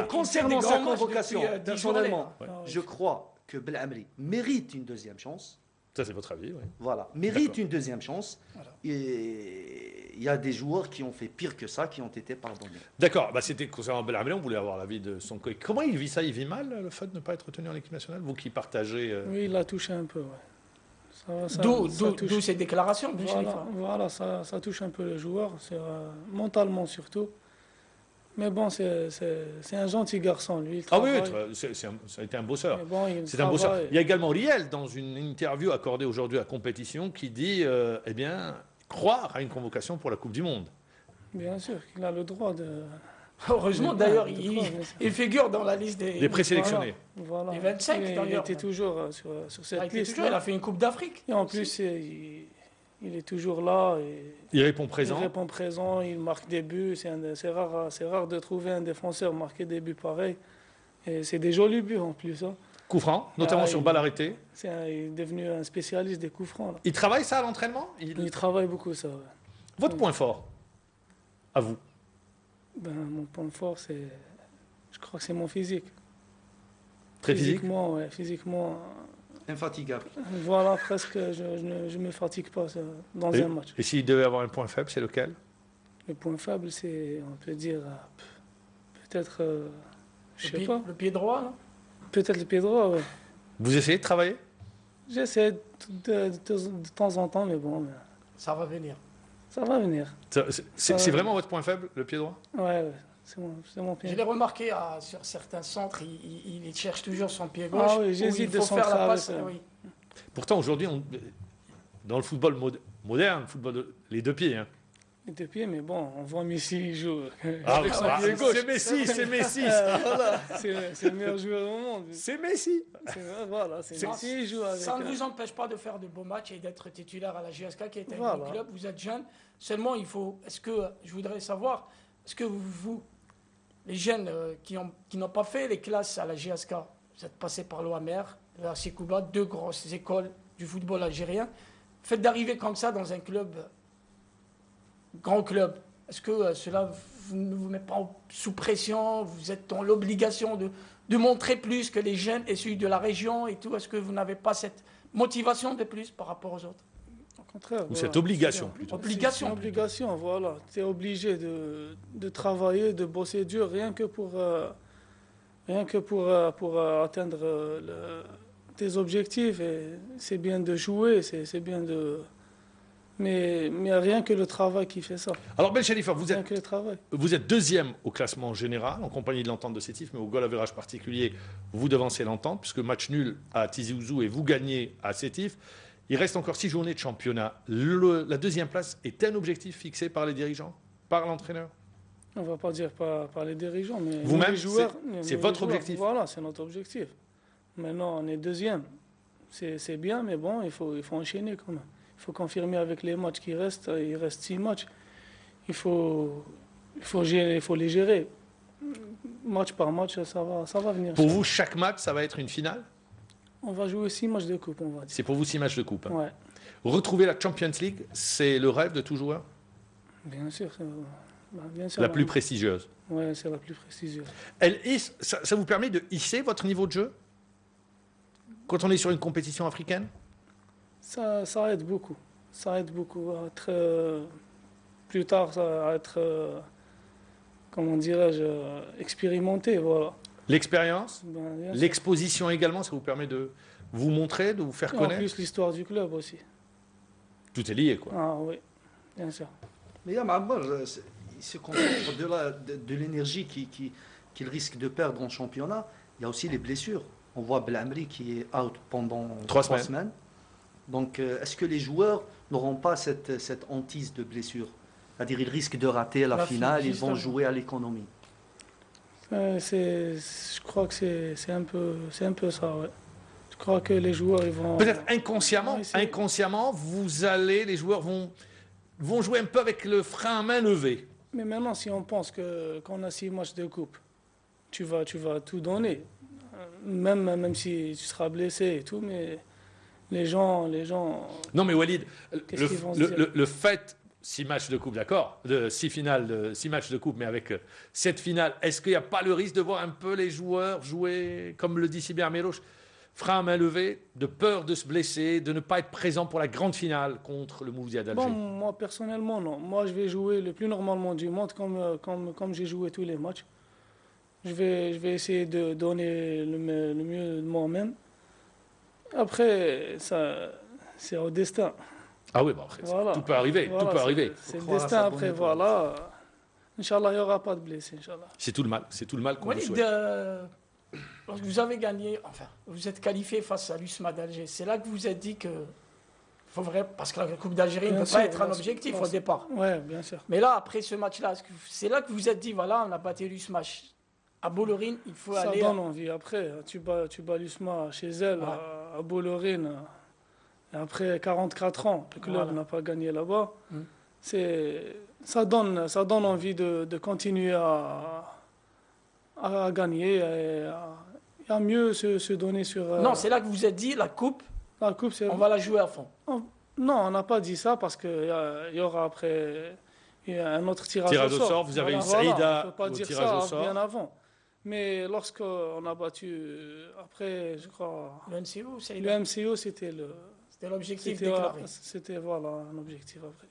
Concernant sa convocation, personnellement, je crois que Belhamri mérite une deuxième chance. Ça, c'est votre avis, oui. Voilà, mérite D'accord. une deuxième chance. Voilà. Et il y a des joueurs qui ont fait pire que ça, qui ont été pardonnés. D'accord, c'était concernant Belhamri, on voulait avoir l'avis de son coéquipier. Comment il vit ça? Il vit mal, le fait de ne pas être retenu en équipe nationale? Vous qui partagez... Oui, il a touché un peu, ouais. D'où ces déclarations, Ben Voilà, Chalifa. voilà, ça touche un peu le joueur, mentalement surtout. Mais bon, c'est un gentil garçon, lui. Il Ah oui, travaille. ça a été un bosseur. Mais bon, il C'est un bosseur. travaille. Il y a également Riel, dans une interview accordée aujourd'hui à la compétition, qui dit, eh bien, croire à une convocation pour la Coupe du Monde. Bien sûr qu'il a le droit de... Heureusement, Mais d'ailleurs, bon, il, bien sûr. il figure dans la liste Des présélectionnés. Voilà. Les 25 il d'ailleurs. était toujours sur Il a cette été liste. toujours, il a fait une Coupe d'Afrique. Et en plus, il est toujours là. Et Il répond présent. il répond présent, il marque des buts. C'est rare de trouver un défenseur marquer des buts pareils. Et c'est des jolis buts en plus. Hein. Coup franc, notamment Ah, sur il- balle arrêtée. Il est devenu un spécialiste des coups francs. Là. Il travaille ça à l'entraînement? Il travaille beaucoup ça. Ouais. Votre point fort, à vous? Mon point fort, je crois que c'est mon physique. Très physique? Physiquement, ouais, physiquement. Infatigable. Voilà, presque, je ne me fatigue pas ça, dans un match. Et s'il devait avoir un point faible, c'est lequel? Le point faible, c'est, on peut dire, peut-être, je sais Le pied, pas, le pied droit, là. peut-être le pied droit, ouais. Vous essayez de travailler? J'essaie de temps en temps, mais bon, Ça va venir. ça va venir. C'est vraiment votre point faible, le pied droit? Ouais, c'est mon Je pied. l'ai remarqué sur certains centres, il cherche toujours son pied gauche. Ah oui, où j'hésite il de faut faire centrer la avec passe. ça. Oui. Pourtant, aujourd'hui, dans le football moderne, les deux pieds. Hein. Les deux pieds, mais bon, on voit Messi jouer Ah, avec son pied gauche. c'est Messi, c'est Messi. Voilà, c'est le meilleur joueur au monde. C'est Messi. Voilà, c'est Messi, il joue avec. Ça ne vous empêche pas de faire de beaux matchs et d'être titulaire à la GSK qui est un Voilà. grand club. Vous êtes jeune. Seulement, je voudrais savoir, est-ce que vous, les jeunes qui n'ont pas fait les classes à la GSK, vous êtes passés par l'OAMR, la Sekouba, deux grosses écoles du football algérien, le fait d'arriver comme ça dans un club, grand club, est-ce que cela ne vous met pas sous pression? Vous êtes dans l'obligation de montrer plus que les jeunes et celui de la région et tout. Est-ce que vous n'avez pas cette motivation de plus par rapport aux autres? Au contraire. Ou cette obligation, c'est plutôt. Obligation. C'est une obligation, voilà. Tu es obligé de travailler, de bosser dur, rien que pour atteindre tes objectifs. Et c'est bien de jouer, c'est bien de... Mais rien que le travail qui fait ça. Alors, Ben Chalifa, vous Rien êtes que le travail. Vous êtes deuxième au classement général, en compagnie de l'Entente de Sétif, mais au goal average particulier, vous devancez l'Entente, puisque match nul à Tizi Ouzou et vous gagnez à Sétif. Il reste encore 6 journées de championnat. La deuxième place est un objectif fixé par les dirigeants, par l'entraîneur? On ne va pas dire par les dirigeants, mais Vous-même, les joueurs. c'est les votre joueurs, objectif. Voilà, c'est notre objectif. Maintenant, on est deuxième. C'est bien, mais bon, il faut enchaîner quand même. Il faut confirmer avec les matchs qui restent. Il reste 6 matchs. Il faut les gérer. Match par match, ça va venir. Pour vous, chaque match, ça va être une finale? On va jouer 6 matchs de coupe, on va dire. C'est pour vous 6 matchs de coupe. Hein. Ouais, Retrouver la Champions League, c'est le rêve de tout joueur? bien sûr. Bien sûr La plus prestigieuse. Ouais, c'est la plus prestigieuse. Ça vous permet de hisser votre niveau de jeu quand on est sur une compétition africaine? Ça aide beaucoup. Ça aide beaucoup à être, plus tard, à être, comment dirais-je, expérimenté, voilà. L'expérience, Bien sûr. l'exposition également, ça vous permet de vous montrer, de vous faire Et en connaître? plus, l'histoire du club aussi. Tout est lié, quoi. Ah oui, bien sûr. Mais Yamamar, il se concentre de l'énergie qu'il risque de perdre en championnat. Il y a aussi les blessures. On voit Belhamri qui est out pendant 3 3 semaines. semaines. Donc, est-ce que les joueurs n'auront pas cette hantise de blessure? C'est-à-dire, ils risquent de rater la finale, ils vont justement. jouer à l'économie. Je crois que c'est un peu ça, ouais. Je crois que les joueurs, ils vont... Peut-être inconsciemment, Ouais, c'est- inconsciemment, les joueurs vont jouer un peu avec le frein à main levé. Mais maintenant, si on pense qu'on a 6 matchs de coupe, tu vas tout donner. Même si tu seras blessé et tout, mais les gens... Non, mais Walid, Qu'est-ce qu'ils vont se dire le fait, 6 matchs de coupe, d'accord, de 6 finales, 6 matchs de coupe, mais avec cette finale, est-ce qu'il n'y a pas le risque de voir un peu les joueurs jouer, comme le dit si bien Miroche, frein à main levée, de peur de se blesser, de ne pas être présent pour la grande finale contre le Mouloudia d'Alger? Bon, moi personnellement, non. Moi, je vais jouer le plus normalement du monde, comme j'ai joué tous les matchs. Je vais essayer de donner le mieux de moi-même. Après, ça, c'est au destin. Ah oui, bon, après, Voilà. tout peut arriver, Voilà, tout peut arriver. C'est le croire à destin sa après, bonne étoile. voilà. Inch'Allah, il n'y aura pas de blessés, Inch'Allah. C'est tout le mal qu'on vous Walid, souhaite. lorsque vous avez gagné, enfin, vous êtes qualifié face à l'USMA d'Alger, c'est là que vous êtes dit que. Faut vrai, parce que la Coupe d'Algérie ne Bien peut pas sûr, être un bien sûr, objectif bien au sûr. départ. Ouais, bien sûr. Mais là, après ce match-là, c'est là que vous vous êtes dit, voilà, on a battu l'USMA à Bollorine, il faut Ça aller. donne envie. Après, tu bats l'USMA chez elle, Ouais. à Bollorine. Et après 44 ans, le club Voilà. n'a pas gagné là-bas. Mm. Ça donne envie de continuer à gagner et à mieux se donner sur Non, c'est là que vous vous êtes dit, la Coupe, la coupe. on va la jouer à fond. Non, on n'a pas dit ça parce qu'il y aura après il y a un autre tirage au sort. Vous avez eu Voilà, Saïda on ne peut pas au dire tirage au ça sort. bien avant. Mais lorsqu'on a battu, après, je crois, Le MCO, c'est le MCO, c'était l'objectif déclaré. C'était voilà, un objectif après.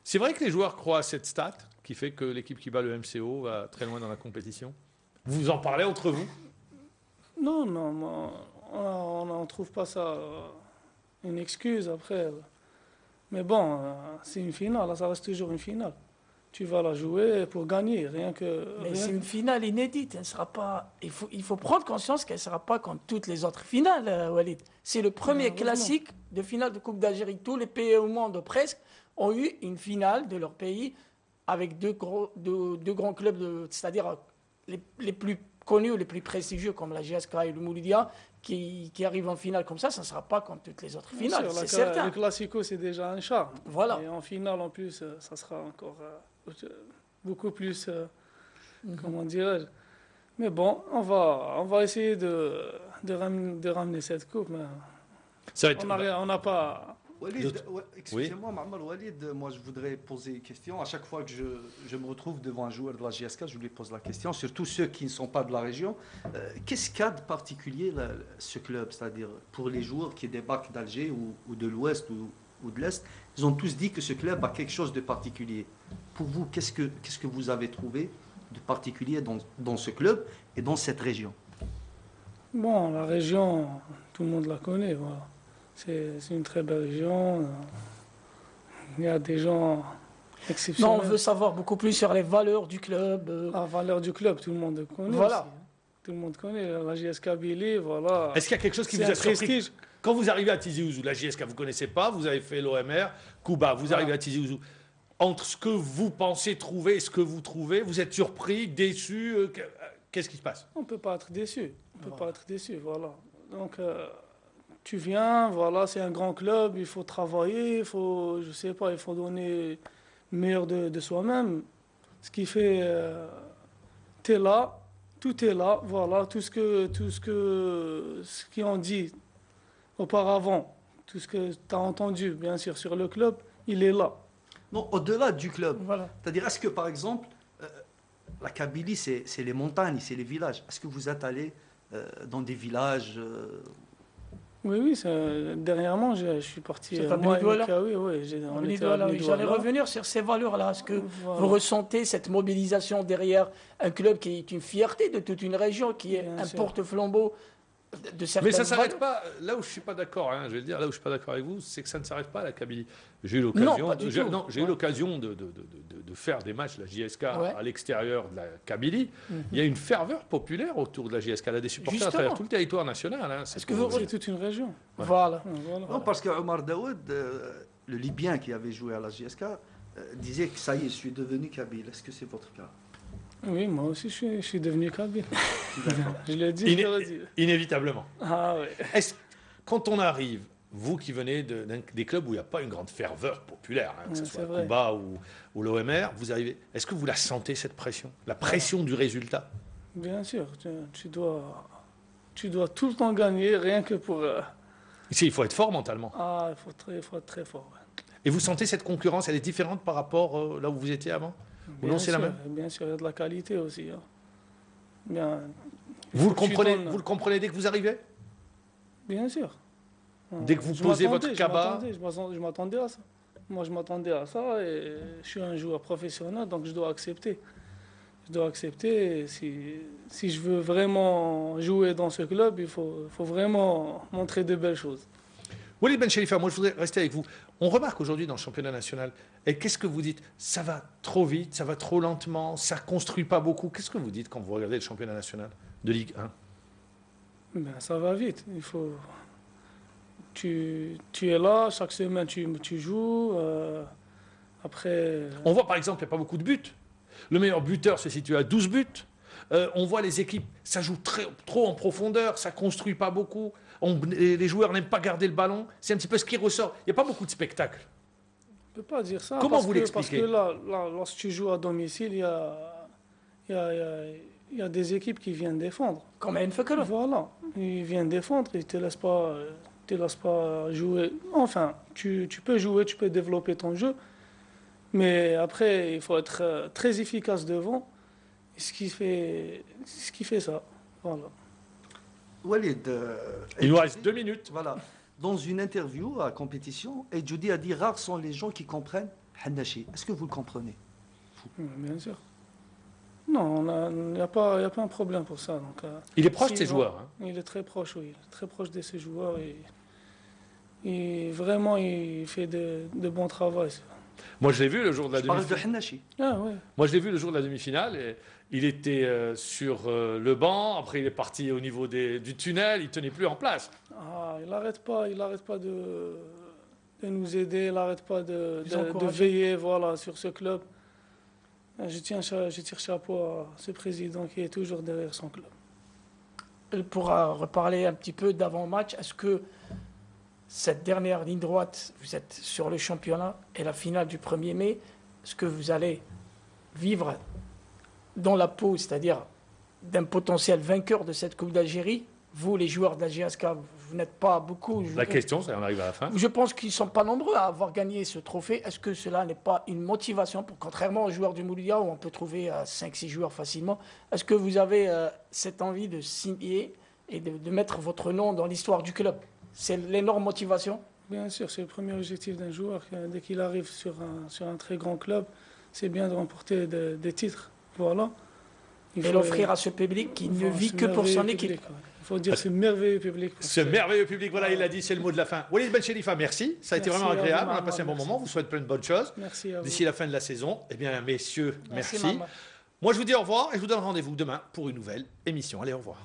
C'est vrai que les joueurs croient à cette stat qui fait que l'équipe qui bat le MCO va très loin dans la compétition. Vous en parlez entre vous? Non, on ne trouve pas ça une excuse après. Mais bon, c'est une finale, ça reste toujours une finale. Tu vas la jouer pour gagner, rien que. Mais c'est une finale inédite. Elle sera pas. Il faut prendre conscience qu'elle ne sera pas comme toutes les autres finales, Walid. C'est le premier Malheureusement. classique de finale de Coupe d'Algérie. Tous les pays au monde, presque, ont eu une finale de leur pays avec deux grands clubs, c'est-à-dire les plus connus ou les plus prestigieux, comme la GSK et le Mouloudia, qui arrivent en finale comme ça ne sera pas comme toutes les autres Bien finales, sûr, c'est certain. Le Classico, c'est déjà un charme. Voilà. Et en finale, en plus, ça sera encore beaucoup plus, comment dirais-je. Mais bon, on va essayer de ramener cette coupe. Mais Ça va être... on n'a pas. Walid, excusez-moi, Ma'mar Walid, moi je voudrais poser une question. À chaque fois que je me retrouve devant un joueur de la GSK, je lui pose la question, surtout ceux qui ne sont pas de la région. Qu'est-ce qu'il y a de particulier ce club? C'est-à-dire pour les joueurs qui débarquent d'Alger ou de l'Ouest ou de l'Est, ils ont tous dit que ce club a quelque chose de particulier. Pour vous, qu'est-ce que vous avez trouvé de particulier dans ce club et dans cette région? Bon, la région, tout le monde la connaît. Voilà. C'est une très belle région. Il y a des gens Non, exceptionnels. on veut savoir beaucoup plus sur les valeurs du club. La valeur du club, tout le monde connaît. Voilà. Aussi, hein. Tout le monde connaît. La JSK Billy, voilà. Est-ce qu'il y a quelque chose qui C'est vous a un surpris prestige. quand vous arrivez à Tizi Ouzou? La JSK, vous ne connaissez pas, vous avez fait l'OMR, Kouba, vous arrivez à Tizi Ouzou. Entre ce que vous pensez trouver et ce que vous trouvez, vous êtes surpris, déçu, qu'est-ce qui se passe? On ne peut pas être déçu. On peut pas être déçu, voilà. Donc, tu viens, voilà, c'est un grand club, il faut travailler, je sais pas, il faut donner le meilleur de soi-même. Ce qui fait, tu es là, tout est là, voilà, ce qu'ils ont dit auparavant, tout ce que tu as entendu, bien sûr, sur le club, il est là. Non, au-delà du club. Voilà. C'est-à-dire, est-ce que par exemple, la Kabylie, c'est les montagnes, c'est les villages. Est-ce que vous êtes allé dans des villages Oui, dernièrement, je suis parti. C'est à moi et Benidouala. Mika, oui, on était à J'allais Benidouala. revenir sur ces valeurs-là. Est-ce que Voilà. vous ressentez cette mobilisation derrière un club qui est une fierté de toute une région, qui est Bien un sûr. porte-flambeau de certaines Mais ça ne s'arrête valeurs? pas, là où je ne suis pas d'accord, je vais le dire, là où je ne suis pas d'accord avec vous, c'est que ça ne s'arrête pas à la Kabylie. J'ai eu l'occasion, pas du tout. j'ai eu Ouais. l'occasion de faire des matchs, la JSK, Ouais. à l'extérieur de la Kabylie. Il y a une ferveur populaire autour de la JSK, elle a des supporters à Justement. travers tout le territoire national. Est-ce que vous- C'est toute une région. Voilà. Voilà. Non, parce que Omar Daoud, le Libyen qui avait joué à la JSK, disait que ça y est, je suis devenu Kabyle. Est-ce que c'est votre cas? Oui, moi aussi, je suis devenu kabyle. Je l'ai dit, je l'ai dit. Inévitablement. Ah oui. Quand on arrive, vous qui venez des clubs où il n'y a pas une grande ferveur populaire, que ce Ouais, soit c'est vrai. Kouba ou l'OMR, vous arrivez. Est-ce que vous la sentez cette pression? La pression du résultat? Bien sûr, tu dois tout le temps gagner, rien que pour. Ici, il faut être fort mentalement. Il faut être très fort. Ouais. Et vous sentez cette concurrence, elle est différente par rapport là où vous étiez avant? Ou non, c'est la sûr, même? Bien sûr, il y a de la qualité aussi. Hein. Bien, il Vous faut le que tu donnes- comprenez dès que vous arrivez? Bien sûr. Dès que vous posez votre cabas... Je m'attendais à ça. Moi, je m'attendais à ça et je suis un joueur professionnel, donc je dois accepter. Je dois accepter. Si je veux vraiment jouer dans ce club, il faut vraiment montrer de belles choses. Walid Ben Chalifa, moi je voudrais rester avec vous. On remarque aujourd'hui dans le championnat national, et qu'est-ce que vous dites? Ça va trop vite, ça va trop lentement, ça ne construit pas beaucoup. Qu'est-ce que vous dites quand vous regardez le championnat national de Ligue 1? Ben, ça va vite. Il faut... Tu es là, chaque semaine tu joues. Après... On voit par exemple qu'il n'y a pas beaucoup de buts. Le meilleur buteur se situe à 12 buts. On voit les équipes, ça joue trop en profondeur, ça ne construit pas beaucoup. Les joueurs n'aiment pas garder le ballon. C'est un petit peu ce qui ressort. Il n'y a pas beaucoup de spectacles. On ne peut pas dire ça. Comment vous l'expliquez? Parce que là, lorsque tu joues à domicile, il y a des équipes qui viennent défendre. Comme Enfekele. Voilà. Ils viennent défendre, ils ne te laissent pas jouer. Enfin, tu peux jouer, tu peux développer ton jeu. Mais après, il faut être très efficace devant. Ce qui fait ça. Voilà. Walid, il nous reste 2 minutes. Voilà. Dans une interview à compétition, Edjoudi a dit rares sont les gens qui comprennent Hannachi. Est-ce que vous le comprenez? Bien sûr. Non, il n'y a pas un problème pour ça. Donc, il est proche de ses joueurs. Hein. Il est très proche, oui. Très proche de ses joueurs. Et vraiment, il fait de bon travail. Moi, je l'ai vu le jour de la demi-finale. Je parle de Hannachi. Ah, ouais. Moi, je l'ai vu le jour de la demi-finale. Et il était sur le banc. Après, il est parti au niveau du tunnel. Il ne tenait plus en place. Ah, il n'arrête pas de nous aider. Il n'arrête pas de veiller sur ce club. Je tire chapeau à ce président qui est toujours derrière son club. Il pourra reparler un petit peu d'avant-match. Est-ce que cette dernière ligne droite, vous êtes sur le championnat et la finale du 1er mai, est-ce que vous allez vivre dans la peau, c'est-à-dire d'un potentiel vainqueur de cette Coupe d'Algérie? Vous, les joueurs de la GSK, vous n'êtes pas beaucoup. La question, ça on arrive à la fin. Je pense qu'ils ne sont pas nombreux à avoir gagné ce trophée. Est-ce que cela n'est pas une motivation, contrairement aux joueurs du Mouloudia, où on peut trouver 5-6 joueurs facilement? Est-ce que vous avez cette envie de signer et de mettre votre nom dans l'histoire du club? C'est l'énorme motivation? Bien sûr, c'est le premier objectif d'un joueur. Dès qu'il arrive sur un très grand club, c'est bien de remporter des titres. Voilà. Et l'offrir à ce public qui ne vit que pour son équipe. Il faut dire ce merveilleux public. Ce merveilleux public, voilà, il l'a dit, c'est le mot de la fin. Walid Ben Chalifa, merci. Ça a été vraiment agréable. On a passé un bon moment. Vous souhaite plein de bonnes choses. Merci à vous. D'ici la fin de la saison. Eh bien, messieurs, merci. Maman. Moi, je vous dis au revoir et je vous donne rendez-vous demain pour une nouvelle émission. Allez, au revoir.